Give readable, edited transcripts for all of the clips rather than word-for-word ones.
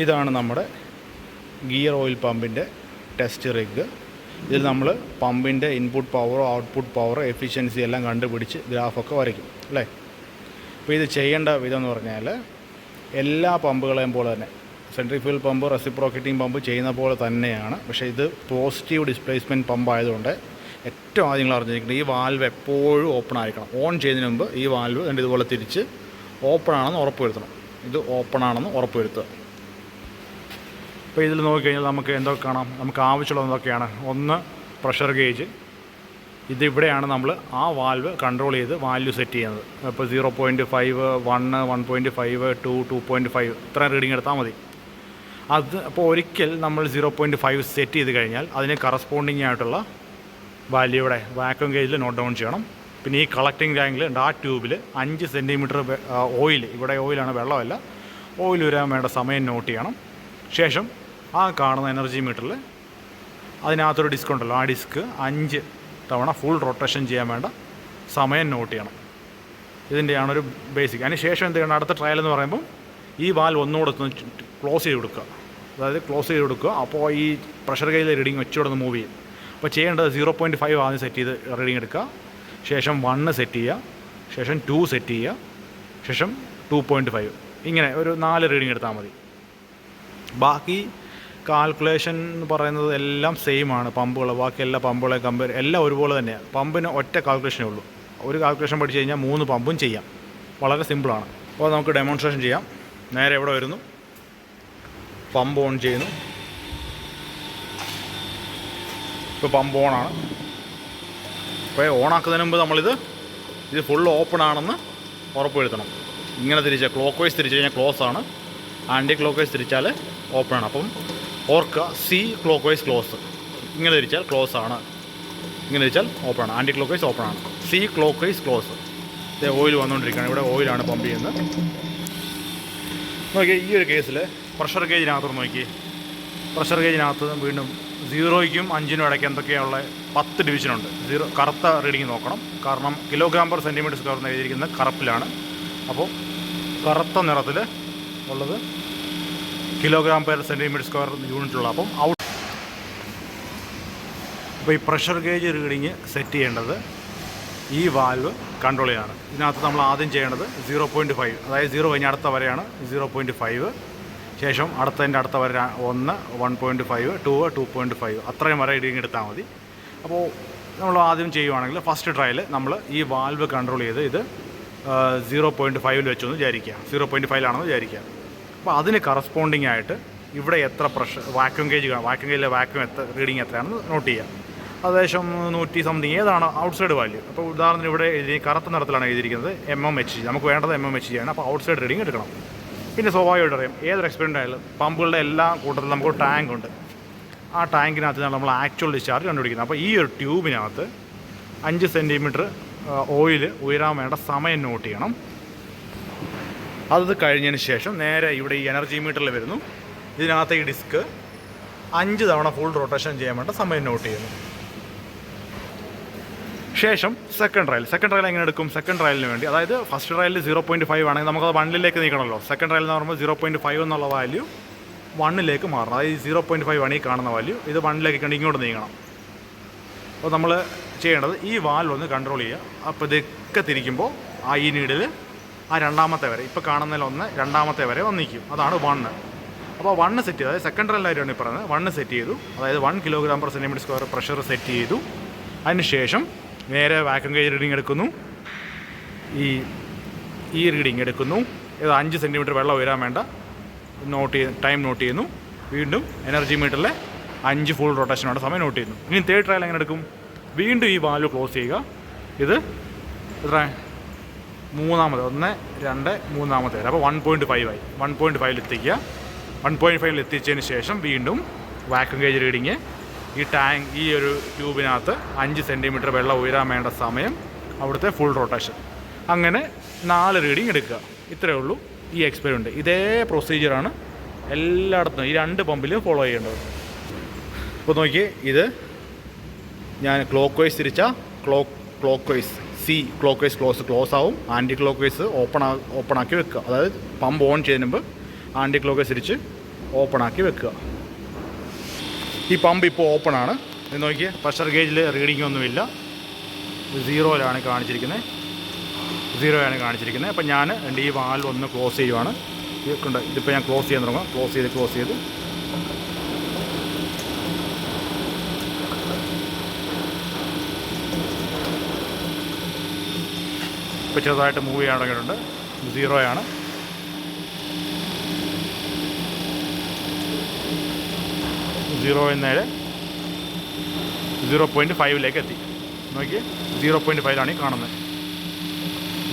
ഇതാണ് നമ്മുടെ gear oil പമ്പിൻ്റെ test rig. ഇതിൽ നമ്മൾ പമ്പിൻ്റെ ഇൻപുട്ട് പവറോ ഔട്ട്പുട്ട് പവറോ എഫിഷ്യൻസി എല്ലാം കണ്ടുപിടിച്ച് ഗ്രാഫൊക്കെ വരയ്ക്കും അല്ലേ. അപ്പോൾ ഇത് ചെയ്യേണ്ട വിധം എന്ന് പറഞ്ഞാൽ എല്ലാ പമ്പുകളെയും പോലെ തന്നെ സെൻട്രിഫ്യൂൽ പമ്പ് റെസിപ്രോക്കേറ്റിംഗ് പമ്പ് ചെയ്യുന്ന പോലെ തന്നെയാണ്. പക്ഷേ ഇത് പോസിറ്റീവ് ഡിസ്പ്ലേസ്മെൻറ്റ് പമ്പ് ആയതുകൊണ്ട് ഏറ്റവും ആദ്യം നിങ്ങൾ അറിഞ്ഞിരിക്കുന്നത് ഈ വാൽവ് എപ്പോഴും ഓപ്പൺ ആയിരിക്കണം. ഓൺ ചെയ്യുന്നതിന് മുമ്പ് ഈ വാൽവ് കണ്ട് ഇതുപോലെ തിരിച്ച് ഓപ്പൺ ആണെന്ന് ഉറപ്പ് വരുത്തണം. ഇത് ഓപ്പൺ ആണെന്ന് ഉറപ്പ് വരുത്തുക. അപ്പോൾ ഇതിൽ നോക്കിക്കഴിഞ്ഞാൽ നമുക്ക് എന്തൊക്കെ കാണാം, നമുക്ക് ആവശ്യമുള്ളത് എന്തൊക്കെയാണ്. ഒന്ന് പ്രഷർ ഗേജ്, ഇതിവിടെയാണ് നമ്മൾ ആ വാൽവ് കൺട്രോൾ ചെയ്ത് വാല്യൂ സെറ്റ് ചെയ്യുന്നത്. ഇപ്പോൾ 0.5, 1, 1.5, 2, 2.5 ഇത്രയും റീഡിങ് എടുത്താൽ മതി. അത് അപ്പോൾ ഒരിക്കൽ നമ്മൾ 0.5 സെറ്റ് ചെയ്ത് കഴിഞ്ഞാൽ അതിന് കറസ്പോണ്ടിങ് ആയിട്ടുള്ള വാല്യൂ ഇവിടെ വാക്യൂം ഗേജിൽ നോട്ട് ഡൗൺ ചെയ്യണം. പിന്നെ ഈ കളക്ടിങ് ടാങ്കിൽ ആ ട്യൂബിൽ 5 സെൻറ്റിമീറ്റർ ഓയിൽ, ഇവിടെ ഓയിലാണ് വെള്ളമല്ല, ഓയിൽ വരാൻ വേണ്ട സമയം നോട്ട് ചെയ്യണം. ശേഷം ആ കാണുന്ന എനർജി മീറ്ററിൽ അതിനകത്തൊരു ഡിസ്ക് ഉണ്ടല്ലോ, ആ ഡിസ്ക് 5 തവണ ഫുൾ റൊട്ടേഷൻ ചെയ്യാൻ വേണ്ട സമയം നോട്ട് ചെയ്യണം. ഇതിൻ്റെയാണൊരു ബേസിക്. അതിന് ശേഷം എന്ത് ചെയ്യണം, അടുത്ത ട്രയൽ എന്ന് പറയുമ്പോൾ ഈ വാൽവ് ഒന്നുകൂടെ ക്ലോസ് ചെയ്ത് കൊടുക്കുക. അതായത് ക്ലോസ് ചെയ്ത് കൊടുക്കുക. അപ്പോൾ ഈ പ്രഷർ ഗേജിലെ റീഡിങ് വെച്ചുകൂടെ ഒന്ന് മൂവ് ചെയ്യും. അപ്പോൾ ചെയ്യേണ്ടത് 0.5 ആദ്യം സെറ്റ് ചെയ്ത് റീഡിങ് എടുക്കുക. ശേഷം 1 സെറ്റ് ചെയ്യുക. ശേഷം 2 സെറ്റ് ചെയ്യുക. ശേഷം 2.5. ഇങ്ങനെ ഒരു 4 റീഡിങ് എടുത്താൽ മതി. ബാക്കി കാൽക്കുലേഷൻ എന്ന് പറയുന്നത് എല്ലാം സെയിം ആണ്. പമ്പുകൾ ബാക്കി എല്ലാ പമ്പുകളെ കമ്പയർ എല്ലാം ഒരുപോലെ തന്നെയാണ്. പമ്പിന് ഒറ്റ കാൽക്കുലേഷനേ ഉള്ളൂ. ഒരു കാൽക്കുലേഷൻ പഠിച്ചു കഴിഞ്ഞാൽ 3 പമ്പും ചെയ്യാം. വളരെ സിമ്പിളാണ്. അപ്പോൾ നമുക്ക് ഡെമോൺസ്ട്രേഷൻ ചെയ്യാം. നേരെ എവിടെ വരുന്നു, പമ്പ് ഓൺ ചെയ്യുന്നു. ഇപ്പോൾ പമ്പ് ഓണാണ്. അപ്പോൾ ഓണാക്കുന്നതിന് മുമ്പ് നമ്മളിത് ഫുൾ ഓപ്പൺ ആണെന്ന് ഉറപ്പ് വരുത്തണം. ഇങ്ങനെ തിരിച്ചാൽ ക്ലോക്ക് വൈസ് തിരിച്ചു കഴിഞ്ഞാൽ ക്ലോസ് ആണ്, ആൻറ്റി ക്ലോക്ക് വൈസ് തിരിച്ചാൽ ഓപ്പൺ ആണ്. അപ്പം ഓർക്കുക, സി ക്ലോക്ക് വൈസ് ക്ലോസ്, ഇങ്ങനെ തിരിച്ചാൽ ക്ലോസ് ആണ്, ഇങ്ങനെ തിരിച്ചാൽ ഓപ്പൺ ആണ്, ആൻറ്റി ക്ലോക്ക് വൈസ് ഓപ്പൺ ആണ്. C clock vice close. Oil വന്നുകൊണ്ടിരിക്കുകയാണ്. ഇവിടെ ഓയിലാണ് പമ്പ് ചെയ്യുന്നത്. നോക്കി ഈ ഒരു കേസിൽ പ്രഷർ ഗേജിനകത്ത് നോക്കി, പ്രഷർ ഗേജിനകത്ത് വീണ്ടും 0ക്കും 5നും ഇടയ്ക്ക് എന്തൊക്കെയുള്ള 10 ഡിവിഷനുണ്ട്. കറുത്ത റീഡിങ് നോക്കണം, കാരണം കിലോഗ്രാം പെർ സെൻറ്റിമീറ്റർ സ്ക്വയർ എന്ന് എഴുതിയിരിക്കുന്നത് കറുപ്പിലാണ്. അപ്പോൾ കറുത്ത നിറത്തിൽ ഉള്ളത് കിലോഗ്രാം പെർ സെൻറ്റിമീറ്റർ സ്ക്വയർ യൂണിറ്റുള്ള. അപ്പം അപ്പോൾ ഈ പ്രഷർ ഗേജ് റീഡിങ് സെറ്റ് ചെയ്യേണ്ടത് ഈ വാൽവ് കൺട്രോൾ ചെയ്യാണ്. ഇതിനകത്ത് നമ്മൾ ആദ്യം ചെയ്യേണ്ടത് 0.5, അതായത് 0 കഴിഞ്ഞ് അടുത്ത വരെയാണ് 0.5. ശേഷം അടുത്ത വരെ 1, 1.5, 2, 2.5 അത്രയും വരെ റീഡിങ് എടുത്താൽ മതി. അപ്പോൾ നമ്മൾ ആദ്യം ചെയ്യുവാണെങ്കിൽ ഫസ്റ്റ് ട്രയൽ നമ്മൾ ഈ വാൽവ് കൺട്രോൾ ചെയ്ത് ഇത് 0.5 വെച്ചൊന്ന് വിചാരിക്കുക, 0.5 വിചാരിക്കുക. അപ്പോൾ അതിന് കറസ്പോണ്ടിങ് ആയിട്ട് ഇവിടെ എത്ര പ്രഷർ വാക്യൂം ഗേജിലെ വാക്യൂം റീഡിങ് എത്രയാണെന്ന് നോട്ട് ചെയ്യുക. ഏകദേശം 100 സംതിങ് ഏതാണ് ഔട്ട്സൈഡ് വാല്യൂ. അപ്പോൾ ഉദാഹരണത്തിന് ഇവിടെ കറുത്ത നിറത്തിലാണ് എഴുതിയിരിക്കുന്നത് mmHg. നമുക്ക് വേണ്ടത് mmHg ആണ്. അപ്പോൾ ഔട്ട്സൈഡ് റീഡിങ് എടുക്കണം. പിന്നെ സ്വാഭാവികമായിട്ട് അറിയാം, ഏതൊരു എക്സ്പെരിമെൻ്റ് ആയാലും പമ്പുകളുടെ എല്ലാ കൂട്ടത്തിലും നമുക്കൊരു ടാങ്ക് ഉണ്ട്. ആ ടാങ്കിനകത്ത് നമ്മൾ ആക്ച്വൽ ഡിസ്ചാർജ് കണ്ടുപിടിക്കുന്നത്. അപ്പോൾ ഈ ഒരു ട്യൂബിനകത്ത് 5 സെൻറ്റിമീറ്റർ ഓയിൽ ഉയരാൻ വേണ്ട സമയം നോട്ട് ചെയ്യണം. അത് കഴിഞ്ഞതിന് ശേഷം നേരെ ഇവിടെ ഈ എനർജി മീറ്ററിൽ വരുന്നു. ഇതിനകത്ത് ഈ ഡിസ്ക് 5 തവണ ഫുൾ റൊട്ടേഷൻ ചെയ്യാൻ വേണ്ട സമയം നോട്ട് ചെയ്യുന്നു. ശേഷം സെക്കൻഡ് ട്രയൽ എങ്ങനെ എടുക്കും? സെക്കൻഡ് ട്രയലിന് വേണ്ടി, അതായത് ഫസ്റ്റ് ട്രയലിൽ 0.5 ആണെങ്കിൽ നമുക്കത് 1ലേക്ക് നീക്കണമല്ലോ. സെക്കൻഡ് ട്രയൽ എന്ന് പറയുമ്പോൾ 0.5 എന്നുള്ള വാല്യൂ 1ലേക്ക് മാറണം. അതായത് 0.5 ആണ് ഈ കാണുന്ന വാല്യൂ, ഇത് 1ലേക്ക് കണ്ട് ഇങ്ങോട്ട് നീങ്ങണം. അപ്പോൾ നമ്മൾ ചെയ്യേണ്ടത് ഈ വാൽവ് ഒന്ന് കൺട്രോൾ ചെയ്യുക. അപ്പോൾ ഇതൊക്കെ തിരിക്കുമ്പോൾ ഈ നീഡിൽ ആ രണ്ടാമത്തെ വരെ, ഇപ്പോൾ കാണുന്നതിലൊന്ന് രണ്ടാമത്തെ വരെ വന്നിരിക്കും. അതാണ് 1. അപ്പോൾ 1 സെറ്റ് ചെയ്തു, അതായത് സെക്കൻഡ് ട്രയലായിട്ടാണ് ഈ പറയുന്നത്. 1 സെറ്റ് ചെയ്തു, അതായത് 1 kilogram per centimetre square pressure set ചെയ്തു. അതിന് ശേഷം നേരെ വാക്യൂം ഗേജ് റീഡിങ് എടുക്കുന്നു. ഈ റീഡിങ് എടുക്കുന്നു. ഇത് 5 സെൻറ്റിമീറ്റർ വെള്ളം ഉയരാൻ വേണ്ട ടൈം നോട്ട് ചെയ്യുന്നു. വീണ്ടും എനർജി മീറ്ററിലെ 5 ഫുൾ റൊട്ടേഷനോടെ സമയം നോട്ട് ചെയ്യുന്നു. ഇനി തേർഡ് ട്രയൽ എങ്ങനെ എടുക്കും? വീണ്ടും ഈ വാൽവ് ക്ലോസ് ചെയ്യുക. ഇത് എത്ര? 3, 1, 2, 3 വരെ. അപ്പോൾ 1.5 ആയി. 1.5 എത്തിക്കുക. 1.5 എത്തിച്ചതിന് ശേഷം വീണ്ടും വാക്യൂം ഗേജ് റീഡിങ് ഈ ഒരു ട്യൂബിനകത്ത് 5 സെൻറ്റിമീറ്റർ വെള്ളം ഉയരാൻ വേണ്ട സമയം, അവിടുത്തെ ഫുൾ റൊട്ടേഷൻ, അങ്ങനെ 4 റീഡിങ് എടുക്കുക. ഇത്രയേ ഉള്ളൂ ഈ എക്സ്പെരിമെൻ്റ്. ഇതേ പ്രൊസീജിയറാണ് എല്ലായിടത്തും ഈ 2 പമ്പിലും ഫോളോ ചെയ്യേണ്ടത്. ഇപ്പോൾ നോക്കിയേ, ഇത് ഞാൻ ക്ലോക്ക് വൈസ് തിരിച്ചാൽ clockwise clockwise close ആവും. ആൻറ്റി ക്ലോക്ക് വൈസ് ഓപ്പൺ ആക്കി വെക്കുക. അതായത് പമ്പ് ഓൺ ചെയ്യുന്നതിന് മുമ്പ് ആൻറ്റി ക്ലോക്ക് വൈസ് തിരിച്ച് ഓപ്പണാക്കി വെക്കുക. ഈ പമ്പ് ഇപ്പോൾ ഓപ്പണാണ്. ഇത് നോക്കിയേ, പ്രഷർ ഗേജിൽ റീഡിംഗ് ഒന്നുമില്ല. സീറോയിലാണ് കാണിച്ചിരിക്കുന്നത്. അപ്പം ഞാൻ എൻ്റെ ഈ വാൽവ് ഒന്ന് ക്ലോസ് ചെയ്യുവാണ്. ഇതിപ്പോൾ ഞാൻ ക്ലോസ് ചെയ്യാൻ തുടങ്ങാം. ക്ലോസ് ചെയ്ത് ഇപ്പോൾ ചെറുതായിട്ട് മൂവ് ചെയ്യാൻ തുടങ്ങിയിട്ടുണ്ട്. സീറോയാണ്. നേരെ 0.5 എത്തി. നോക്കിയേ, 0.5 ഈ കാണുന്നത്.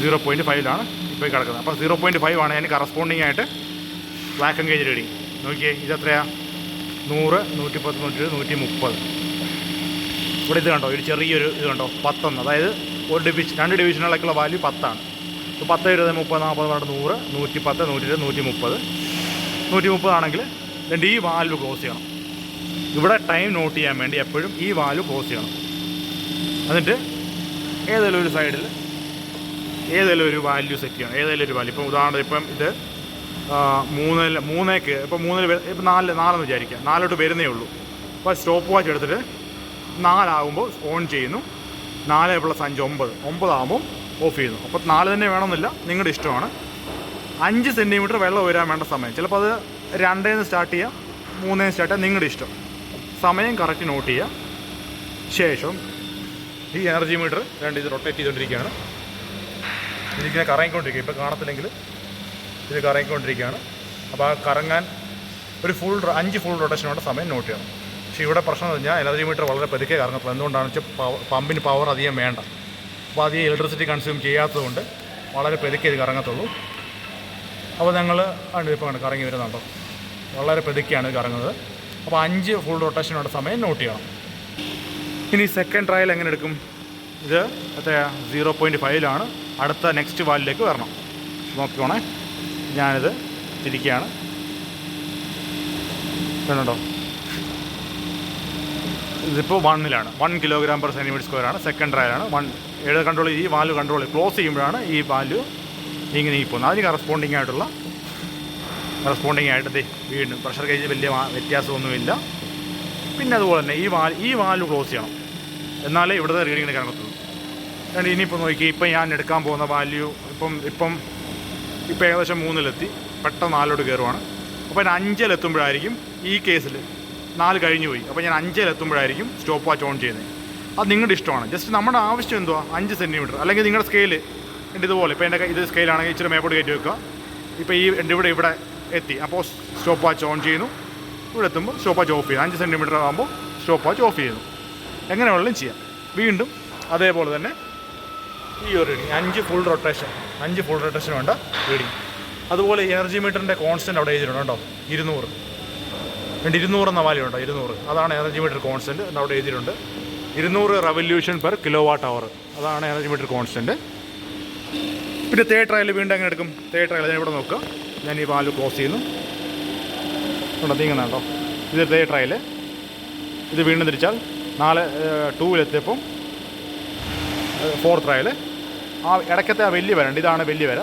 0.5 ഇപ്പോൾ കിടക്കുന്നത്. അപ്പോൾ 0.5 അതിന് കറസ്പോണ്ടിങ് ആയിട്ട് വാക്വം ഗേജ് റീഡിങ്. നോക്കിയേ, ഇതെത്രയാണ്? 100, 110, 120, 130. ഇവിടെ ഇത് കണ്ടോ, ഒരു ചെറിയൊരു ഇത് കണ്ടോ, 10. അതായത് ഒരു ഡിവിഷൻ, 2 ഡിവിഷനുകളൊക്കെയുള്ള വാല്യൂ 10. ഇപ്പോൾ 10, 20, 30, 40, 100, 110, 120, 130. 130 ആണെങ്കിൽ ഈ വാൽവ് ക്ലോസ് ചെയ്യണം. ഇവിടെ ടൈം നോട്ട് ചെയ്യാൻ വേണ്ടി എപ്പോഴും ഈ വാൽവ് ക്ലോസ് ചെയ്യണം. എന്നിട്ട് ഏതെങ്കിലും ഒരു സൈഡിൽ ഏതെങ്കിലും ഒരു വാല്യൂ സെറ്റ് ചെയ്യണം. ഏതെങ്കിലും ഒരു വാല്യൂ. ഇപ്പം ഉദാഹരണത്തിന് ഇപ്പം ഇത് 3 ഇപ്പം 4 വിചാരിക്കുക. 4 വരുന്നേ ഉള്ളൂ. അപ്പോൾ സ്റ്റോപ്പ് വാച്ച് എടുത്തിട്ട് 4 ആകുമ്പോൾ ഓൺ ചെയ്യുന്നു. 4 + 5 9 ആകുമ്പോൾ ഓഫ് ചെയ്യുന്നു. അപ്പോൾ 4 തന്നെ വേണമെന്നില്ല, നിങ്ങളുടെ ഇഷ്ടമാണ്. 5 സെൻറ്റിമീറ്റർ വെള്ളം ഉയരാൻ വേണ്ട സമയം. ചിലപ്പോൾ അത് 2 സ്റ്റാർട്ട് ചെയ്യാം, 3 സ്റ്റാർട്ട് ചെയ്യാം, നിങ്ങളുടെ ഇഷ്ടം. സമയം കറക്റ്റ് നോട്ട് ചെയ്യുക. ശേഷം ഈ എനർജി മീറ്റർ ഇത് റൊട്ടേറ്റ് ചെയ്തുകൊണ്ടിരിക്കുകയാണ്. ഇതിങ്ങനെ കറങ്ങിക്കൊണ്ടിരിക്കുക. ഇപ്പോൾ കാണത്തില്ലെങ്കിൽ ഇത് കറങ്ങിക്കൊണ്ടിരിക്കുകയാണ്. അപ്പോൾ ആ കറങ്ങാൻ ഒരു 5 ഫുൾ റൊട്ടേഷനോടെ സമയം നോട്ട് ചെയ്യണം. പക്ഷേ ഇവിടെ പ്രശ്നം എന്ന് പറഞ്ഞാൽ എനർജി മീറ്റർ വളരെ പതുക്കെ കറങ്ങത്തുള്ളൂ. എന്തുകൊണ്ടാണെന്ന് വെച്ചാൽ പമ്പിന് പവർ അധികം വേണ്ട. അപ്പോൾ അധികം ഇലക്ട്രിസിറ്റി കൺസ്യൂം ചെയ്യാത്തതുകൊണ്ട് വളരെ പതുക്കെ ഇത് കറങ്ങത്തുള്ളൂ. അപ്പോൾ ഞങ്ങൾ ഇപ്പോൾ കറങ്ങി വരുന്നുണ്ടോ, വളരെ പതുക്കെയാണ് ഇത് കറങ്ങുന്നത്. അപ്പോൾ 5 ഫുൾ റൊട്ടേഷനോടെ സമയം നോട്ട് ചെയ്യണം. ഇനി സെക്കൻഡ് ട്രയൽ എങ്ങനെ എടുക്കും? ഇത് എത്രയാണ്? 0.5 അടുത്ത നെക്സ്റ്റ് വാലിലേക്ക് വരണം. നോക്കിക്കോണേ, ഞാനിത് തിരിക്കുകയാണ്. കണ്ടോ, ഇതിപ്പോൾ 1 kg/cm². സെക്കൻഡ് ട്രയലാണ്. കൺട്രോൾ, ഈ വാല്യൂ കൺട്രോൾ ക്ലോസ് ചെയ്യുമ്പോഴാണ് ഈ വാല്യൂ ഇങ്ങനെ പോകുന്നത്. അതിന് കറസ്പോണ്ടിങ് ആയിട്ട് വീണ്ടും പ്രഷർ ഗേജ് വലിയ വ്യത്യാസമൊന്നുമില്ല. പിന്നെ അതുപോലെ തന്നെ ഈ വാല്യൂ ക്ലോസ് ചെയ്യണം. എന്നാലേ ഇവിടുത്തെ റീഡിങ്ങിന് കറങ്ങത്തുള്ളൂ. അതുകൊണ്ട് ഇനിയിപ്പോൾ നോക്കി, ഇപ്പം ഞാൻ എടുക്കാൻ പോകുന്ന വാല്യൂ ഇപ്പം ഏകദേശം 3 പെട്ടെന്ന് 4 കയറുവാണ്. അപ്പോൾ ഞാൻ 5 ഈ കേസിൽ 4 കഴിഞ്ഞു പോയി. അപ്പോൾ ഞാൻ 5 സ്റ്റോപ്പ് വാച്ച് ഓൺ ചെയ്യുന്നത്. അത് നിങ്ങളുടെ ഇഷ്ടമാണ്. ജസ്റ്റ് നമ്മുടെ ആവശ്യം എന്തുവാ, 5 സെൻറ്റിമീറ്റർ. അല്ലെങ്കിൽ നിങ്ങളുടെ സ്കെയിൽ എൻ്റെ ഇതുപോലെ, ഇപ്പോൾ എൻ്റെ ഇത് സ്കെയിലാണെങ്കിൽ ഇച്ചിരി മേപ്പോട്ട് കയറ്റി വെക്കുക. ഇപ്പോൾ ഈ എൻ്റെ ഇവിടെ എത്തി. അപ്പോൾ സ്റ്റോപ്പ് വാച്ച് ഓൺ ചെയ്യുന്നു. ഇവിടെ എത്തുമ്പോൾ സ്റ്റോപ്പ് വാച്ച് ഓഫ് ചെയ്യുന്നു. 5 സെൻറ്റിമീറ്റർ ആകുമ്പോൾ സ്റ്റോപ്പ് വാച്ച് ഓഫ് ചെയ്യുന്നു. എങ്ങനെ വേണമെങ്കിലും ചെയ്യാം. വീണ്ടും അതേപോലെ തന്നെ ഈ ഒരു റീഡിങ് 5 ഫുൾ റൊട്ടേഷൻ വേണ്ട റീഡിങ്. അതുപോലെ എനർജി മീറ്ററിൻ്റെ കോൺസ്റ്റൻറ്റ് അവിടെ എഴുതിയിട്ടുണ്ട് കേട്ടോ, 200. 200 എന്ന വാല്യൂ ഉണ്ടോ, 200. അതാണ് എനർജി മീറ്റർ കോൺസ്റ്റൻറ്റ്. അവിടെ എഴുതിയിട്ടുണ്ട് 200 റെവല്യൂഷൻ പെർ kWh. അതാണ് എനർജി മീറ്റർ കോൺസ്റ്റൻറ്റ്. പിന്നെ തേർഡ് ട്രയൽ വീണ്ടും എങ്ങനെ എടുക്കും? തേർഡ് ട്രയൽ ഞാൻ ഇവിടെ നോക്കുക. ഞാൻ ഈ വാൽവ് ക്ലോസ് ചെയ്യുന്നു. നീങ്ങുന്നുണ്ടോ? ഇത് തേർഡ് ട്രയൽ. ഇത് വീണ്ടും തിരിച്ചാൽ 2 4th ട്രയൽ. ആ ഇടയ്ക്കത്തെ ആ വലിയ വര ഉണ്ട്, ഇതാണ് വലിയ വര.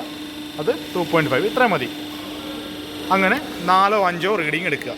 അത് 2.5. ഇത്രയും മതി. അങ്ങനെ 4 or 5 റീഡിങ് എടുക്കുക.